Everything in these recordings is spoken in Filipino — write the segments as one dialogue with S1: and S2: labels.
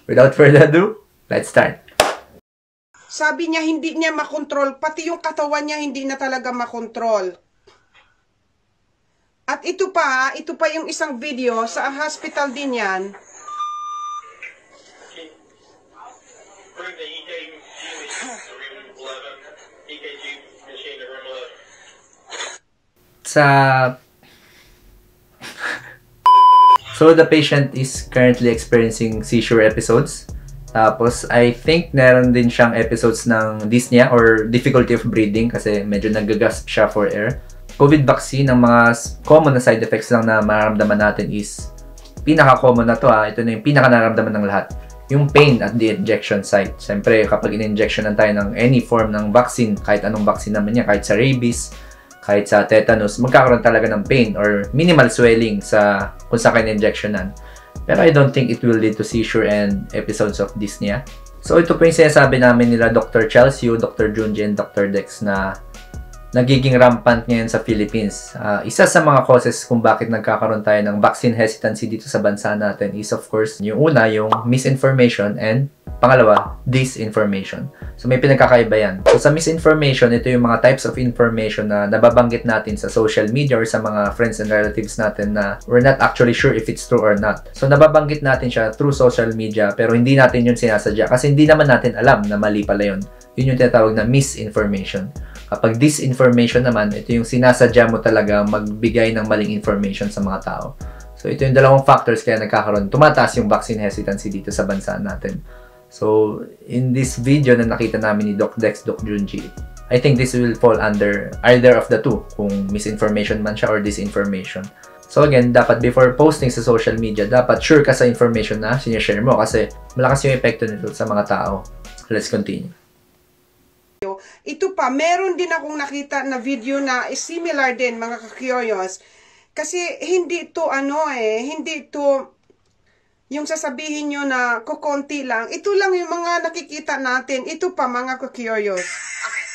S1: without further ado, let's start.
S2: Sabi niya hindi niya makontrol, pati yung katawan niya hindi na talaga makontrol. At ito pa yung isang video sa hospital din yan.
S1: So the patient is currently experiencing seizure episodes. Tapos, I think meron din siyang episodes ng dyspnea or difficulty of breathing kasi medyo nagagasp siya for air. COVID vaccine, ang mga common na side effects lang na mararamdaman natin is pinaka-common na to ito na yung pinaka-nararamdaman ng lahat. Yung pain at the injection site. Siyempre, kapag in-injectionan tayo ng any form ng vaccine, kahit anong vaccine naman yan, kahit sa rabies, kahit sa tetanus, magkakaroon talaga ng pain or minimal swelling sa kung saan kayo in-injectionan. Pero I don't think it will lead to seizure and episodes of dyspnea. So ito po yung sinasabi namin nila Dr. Chelsea, Dr. Junji, and Dr. Dex na nagiging rampant ngayon sa Philippines. Isa sa mga causes kung bakit nagkakaroon tayo ng vaccine hesitancy dito sa bansa natin is of course, yung una, yung misinformation, and pangalawa, disinformation. So may pinagkakaiba yan. So sa misinformation, ito yung mga types of information na nababanggit natin sa social media or sa mga friends and relatives natin na we're not actually sure if it's true or not. So nababanggit natin siya through social media pero hindi natin yun sinasadya kasi hindi naman natin alam na mali pala yun. Yun yung tinatawag na misinformation. Kapag disinformation naman, ito yung sinasadya mo talaga magbigay ng maling information sa mga tao. So ito yung dalawang factors kaya nagkakaroon, tumataas yung vaccine hesitancy dito sa bansa natin. So in this video na nakita namin ni Doc Dex, Doc Junji, I think this will fall under either of the two, kung misinformation man siya or disinformation. So again, dapat before posting sa social media, dapat sure ka sa information na sinishare mo kasi malakas yung epekto nito sa mga tao. Let's continue.
S2: Ito pa, meron din akong nakita na video na similar din mga ka-curious. Kasi hindi ito hindi ito yung sasabihin nyo na kukonti lang. Ito lang yung mga nakikita natin. Ito pa mga ka-curious. Okay.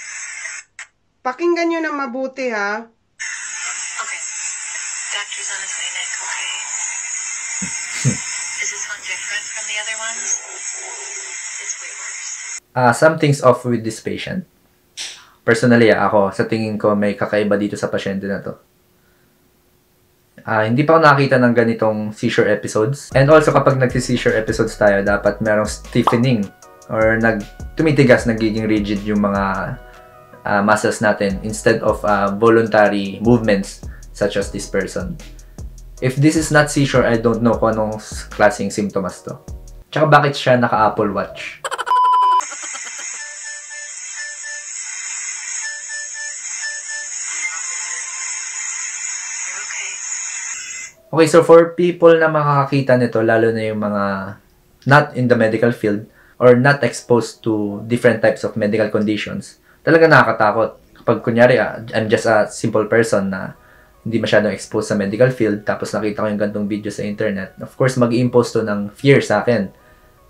S2: Pakinggan nyo na mabuti ha.
S3: Okay. Doctor's on his way next, okay? Is this one different from the other ones? It's way worse.
S1: Something's off with this patient. Personally, ako, sa tingin ko, may kakaiba dito sa pasyente na to. Hindi pa ako nakakita ng ganitong seizure episodes. And also, kapag nagsi-seizure episodes tayo, dapat merong stiffening or tumitigas, nagiging rigid yung mga muscles natin instead of voluntary movements such as this person. If this is not seizure, I don't know kung anong klaseng symptoms to. Tsaka bakit siya naka-Apple Watch? Okay, so for people na makakakita nito, lalo na yung mga not in the medical field or not exposed to different types of medical conditions, talaga nakakatakot. Kapag kunyari, I'm just a simple person na hindi masyadong exposed sa medical field, tapos nakita ko yung gantong video sa internet, of course, mag-i-impose to ng fear sa akin.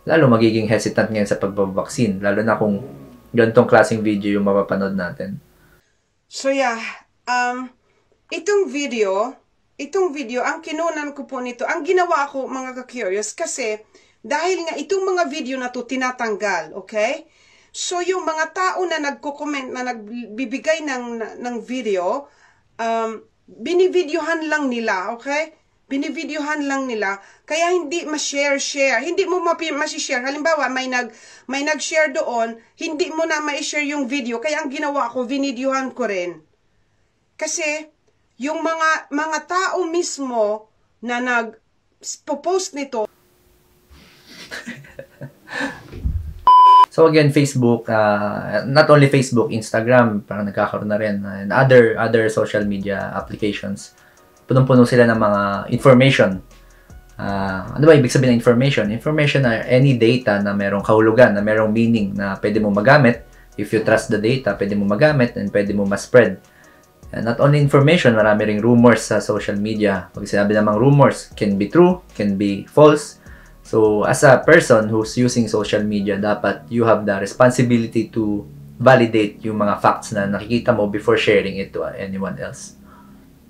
S1: Lalo magiging hesitant ngayon sa pagbabaksin, lalo na kung gantong klaseng video yung mapapanood natin.
S2: So yeah, itong video, ang kinunan ko po nito, ang ginawa ko mga ka-curious, kasi dahil nga itong mga video na to tinatanggal, okay? So yung mga tao na nagko-comment, na nagbibigay ng video, binivideohan lang nila, okay? Binivideohan lang nila, kaya hindi ma-share. Hindi mo ma-share. Halimbawa, may nag-share doon, hindi mo na ma-share yung video, kaya ang ginawa ko, binivideohan ko rin. Kasi yung mga tao mismo na nag-post nito.
S1: So again, Facebook, not only Facebook, Instagram, parang nagkakaroon na rin, and other social media applications. Punong-puno sila ng mga information. Ano ba ibig sabihin ng information? Information na any data na merong kahulugan, na merong meaning na pwede mo magamit. If you trust the data, pwede mo magamit and pwede mo ma-spread. And not only information, marami ring rumors sa social media. Pag sinabi namang rumors, can be true, can be false. So, as a person who's using social media, dapat you have the responsibility to validate yung mga facts na nakikita mo before sharing it to anyone else.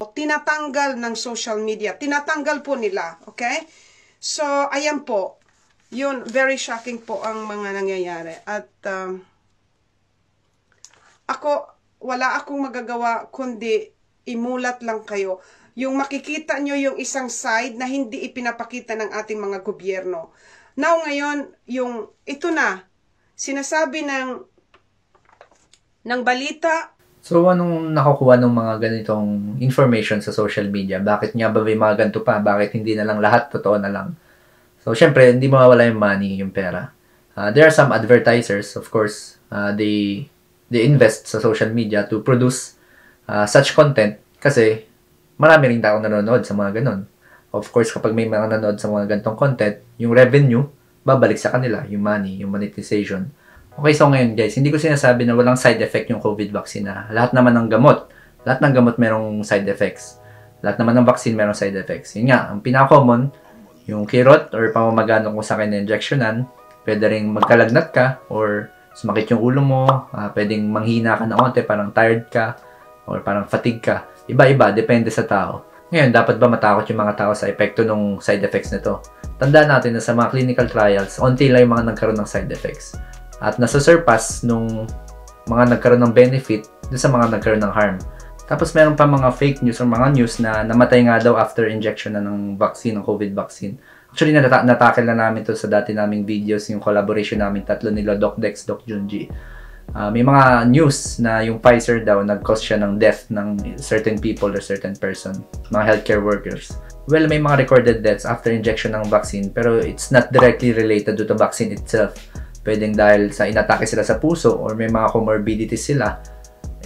S2: Tinatanggal ng social media. Tinatanggal po nila. Okay? So, ayan po. Yun, very shocking po ang mga nangyayari. At wala akong magagawa kundi imulat lang kayo. Yung makikita nyo yung isang side na hindi ipinapakita ng ating mga gobyerno. Now ngayon, ito na, sinasabi ng balita.
S1: So, anong nakukuha ng mga ganitong information sa social media? Bakit nga ba may mga ganito pa? Bakit hindi na lang lahat totoo na lang? So, syempre, hindi mawawala yung money, yung pera. There are some advertisers, of course, they invest sa social media to produce such content kasi marami rin taong nanonood sa mga ganon. Of course, kapag may mga nanonood sa mga ganitong content, yung revenue, babalik sa kanila, yung money, yung monetization. Okay, so ngayon guys, hindi ko sinasabi na walang side effect yung COVID vaccine na lahat naman ng gamot. Lahat ng gamot merong side effects. Lahat naman ng vaccine merong side effects. Yun nga, ang pinaka-common, yung kirot or pamamagano kung sa akin na injectionan, pwede rin magkalagnat ka or sumakit yung ulo mo, pwedeng manghina ka na onte, parang tired ka or parang fatigue ka. Iba-iba, depende sa tao. Ngayon, dapat ba matakot yung mga tao sa epekto ng side effects nito? Tandaan natin na sa mga clinical trials, onti lang yung mga nagkaroon ng side effects. At nasa-surpass nung mga nagkaroon ng benefit dun sa mga nagkaroon ng harm. Tapos meron pa mga fake news o mga news na namatay nga daw after injection na ng vaccine, ng COVID vaccine. Actually, natakil na namin to sa dati naming videos, yung collaboration namin tatlo nila, Doc Dex, Doc Junji. May mga news na yung Pfizer daw nag-cause siya ng death ng certain people or certain person, mga healthcare workers. Well, may mga recorded deaths after injection ng vaccine, pero it's not directly related to the vaccine itself. Pwedeng dahil sa inatake sila sa puso or may mga comorbidities sila.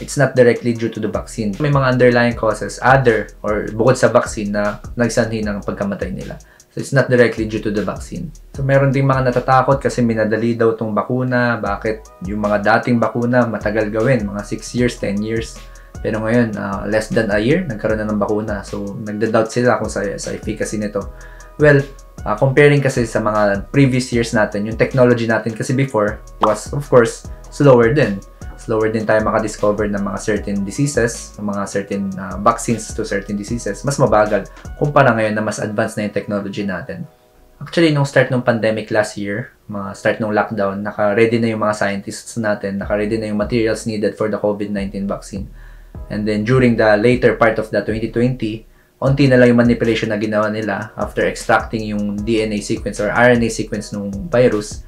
S1: It's not directly due to the vaccine. May mga underlying causes, other or bukod sa vaccine na nagsanhi ng pagkamatay nila. So, it's not directly due to the vaccine. So, meron ding mga natatakot kasi minadali daw itong bakuna. Bakit yung mga dating bakuna matagal gawin? Mga 6 years, 10 years. Pero ngayon, less than a year, nagkaroon na ng bakuna. So, nagda-doubt sila kung sa efficacy nito. Well, comparing kasi sa mga previous years natin, yung technology natin kasi before was, of course, slower din. Slower din tayo makadiscover ng mga certain diseases, ng mga certain vaccines to certain diseases. Mas mabagal kumpara ngayon na mas advanced na yung technology natin. Actually, nung start ng pandemic last year, start ng lockdown, naka-ready na yung mga scientists natin, naka-ready na yung materials needed for the COVID-19 vaccine. And then, during the later part of the 2020, onti na lang yung manipulation na ginawa nila after extracting yung DNA sequence or RNA sequence ng virus.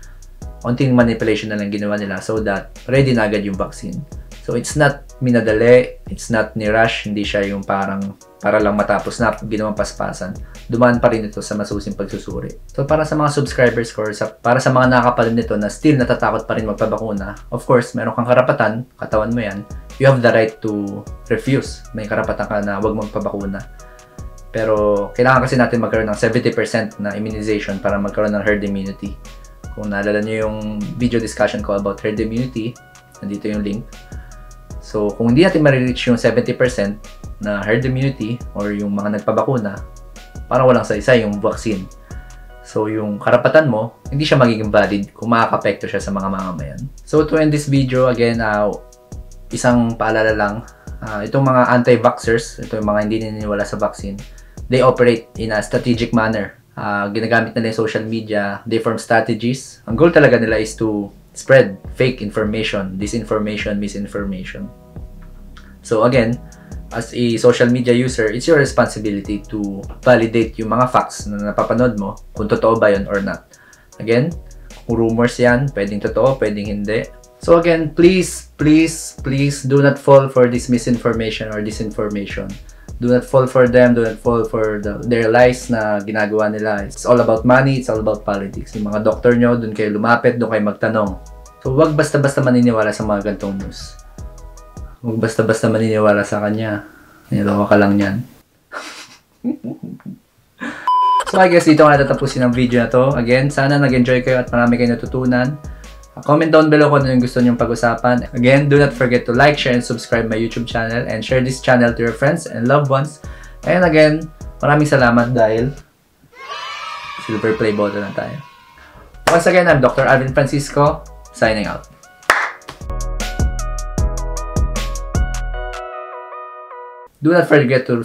S1: Onting manipulation na lang ginawa nila so that ready na agad yung vaccine. So, it's not minadali, it's not ni-rush, hindi siya yung parang para lang matapos na ginawang paspasan. Dumaan pa rin ito sa masusing pagsusuri. So, para sa mga subscribers ko, para sa mga nakakapalan nito na still natatakot pa rin magpabakuna, of course, meron kang karapatan, katawan mo yan, you have the right to refuse. May karapatan ka na huwag magpabakuna. Pero, kailangan kasi natin magkaroon ng 70% na immunization para magkaroon ng herd immunity. Kung naalala nyo yung video discussion ko about herd immunity, nandito yung link. So, kung hindi natin ma-reach yung 70% na herd immunity or yung mga nagpabakuna, parang walang sa-isa yung vaccine. So, yung karapatan mo, hindi siya magiging valid kung makakapekto siya sa mga mamamayan. So, to end this video, again, isang paalala lang. Itong mga anti-vaxxers, ito yung mga hindi naniniwala sa vaccine, they operate in a strategic manner. Ginagamit nila yung social media, they form strategies. Ang goal talaga nila is to spread fake information, disinformation, misinformation. So again, as a social media user, it's your responsibility to validate yung mga facts na napapanood mo, kung totoo ba yun or not. Again, kung rumors yan, pwedeng totoo, pwedeng hindi. So again, please do not fall for this misinformation or disinformation. Do not fall for them, do not fall for their lies na ginagawa nila. It's all about money, it's all about politics. Yung mga doktor nyo, dun kayo lumapit, dun kayo magtanong. So, wag basta-basta maniniwala sa mga gantong news. Wag basta-basta maniniwala sa kanya. Niloko ka lang yan. So, I guess dito ko natatapusin ang video na to. Again, sana nag-enjoy kayo at marami kayo natutunan. Comment down below kung ano yung gusto nyong pag-usapan. Again, do not forget to like, share, and subscribe my YouTube channel and share this channel to your friends and loved ones. And again, maraming salamat dahil silver play button na tayo. Once again, I'm Dr. Alvin Francisco, signing out. Do not forget to